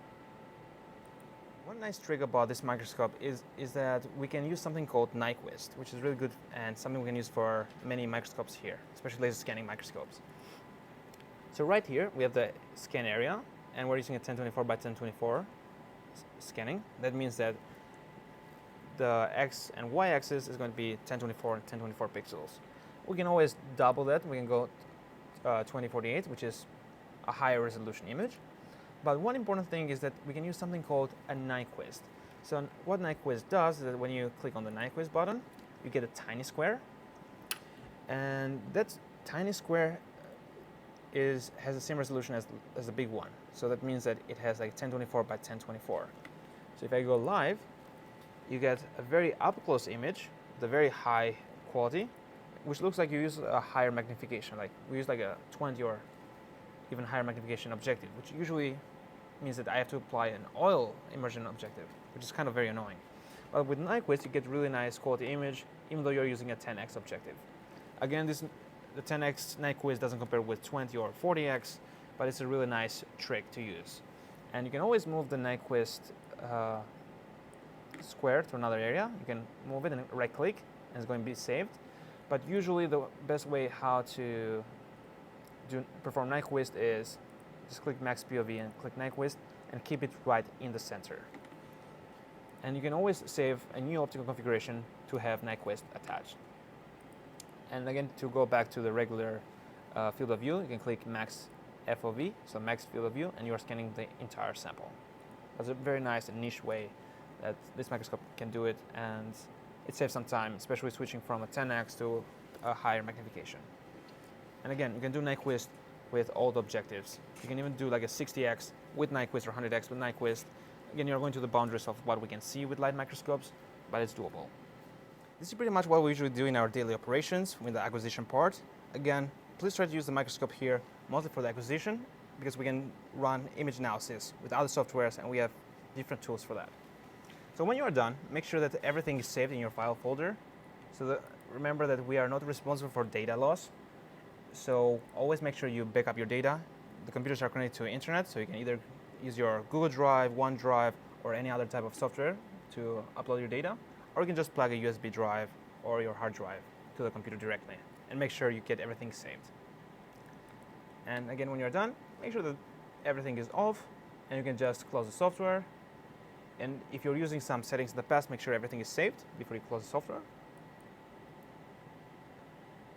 One nice trick about this microscope is that we can use something called Nyquist, which is really good and something we can use for many microscopes here, especially laser scanning microscopes. So right here we have the scan area, and we're using a 1024 by 1024 scanning. That means that the X and Y axis is going to be 1024 and 1024 pixels. We can always double that. We can go 2048, which is a higher resolution image. But one important thing is that we can use something called a Nyquist. So what Nyquist does is that when you click on the Nyquist button, you get a tiny square. And that tiny square has the same resolution as the big one. So that means that it has like 1024 by 1024. So if I go live, you get a very up-close image, the very high quality, which looks like you use a higher magnification. Like we use like a 20 or even higher magnification objective, which usually means that I have to apply an oil immersion objective, which is kind of very annoying. But with Nyquist, you get really nice quality image, even though you're using a 10x objective. Again, the 10x Nyquist doesn't compare with 20 or 40x, but it's a really nice trick to use. And you can always move the Nyquist square to another area. You can move it and right click, and it's going to be saved. But usually the best way how to perform Nyquist is just click Max POV and click Nyquist and keep it right in the center. And you can always save a new optical configuration to have Nyquist attached. And again, to go back to the regular field of view, you can click Max FOV, so Max Field of View, and you are scanning the entire sample. That's a very nice and niche way that this microscope can do it, and it saves some time, especially switching from a 10x to a higher magnification. And again, you can do Nyquist with all the objectives. You can even do like a 60x with Nyquist or 100x with Nyquist. Again, you're going to the boundaries of what we can see with light microscopes, but it's doable. This is pretty much what we usually do in our daily operations with the acquisition part. Again, please try to use the microscope here mostly for the acquisition, because we can run image analysis with other softwares, and we have different tools for that. So when you are done, make sure that everything is saved in your file folder. So remember that we are not responsible for data loss. So always make sure you back up your data. The computers are connected to the internet, so you can either use your Google Drive, OneDrive, or any other type of software to upload your data, or you can just plug a USB drive or your hard drive to the computer directly, and make sure you get everything saved. And again, when you're done, make sure that everything is off, and you can just close the software. And if you're using some settings in the past, make sure everything is saved before you close the software.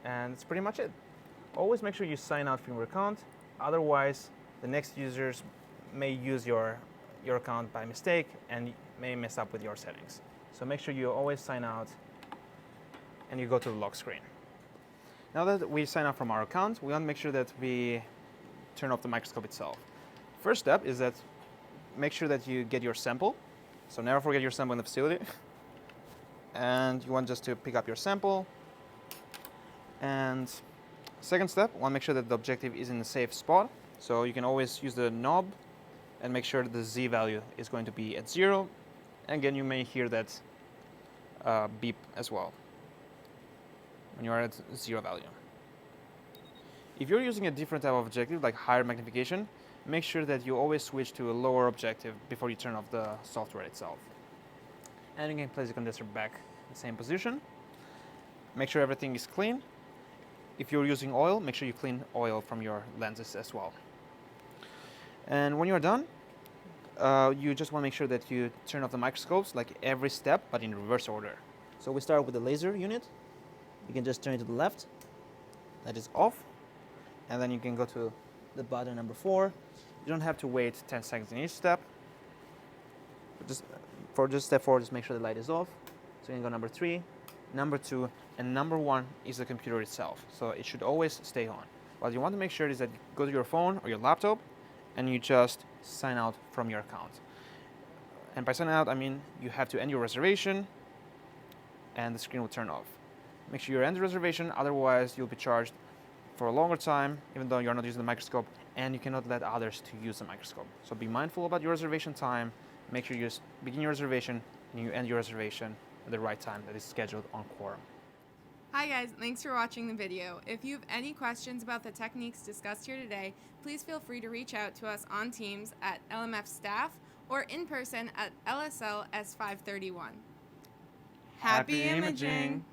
And that's pretty much it. Always make sure you sign out from your account, otherwise the next users may use your account by mistake and may mess up with your settings. So make sure you always sign out and you go to the lock screen. Now that we sign up from our account, we want to make sure that we turn off the microscope itself. First step is that make sure that you get your sample. So never forget your sample in the facility. And you want just to pick up your sample. And second step, want to make sure that the objective is in a safe spot. So you can always use the knob and make sure that the Z value is going to be at 0. And again, you may hear that beep as well when you are at 0 value. If you're using a different type of objective, like higher magnification, make sure that you always switch to a lower objective before you turn off the software itself. And you can place the condenser back in the same position. Make sure everything is clean. If you're using oil, make sure you clean oil from your lenses as well. And when you're done, you just want to make sure that you turn off the microscopes like every step, but in reverse order. So we start with the laser unit. You can just turn it to the left. That is off. And then you can go to the button number 4. You don't have to wait 10 seconds in each step. For just step 4, just make sure the light is off. So you can go number 3, number 2, and number 1 is the computer itself. So it should always stay on. What you want to make sure is that you go to your phone or your laptop and you just sign out from your account. And by signing out, I mean you have to end your reservation and the screen will turn off. Make sure you end the reservation, otherwise you'll be charged for a longer time, even though you're not using the microscope, and you cannot let others to use the microscope. So be mindful about your reservation time. Make sure you just begin your reservation and you end your reservation at the right time that is scheduled on CORUM. Hi guys, thanks for watching the video. If you have any questions about the techniques discussed here today, please feel free to reach out to us on Teams at LMF staff or in person at LSL S531. Happy imaging!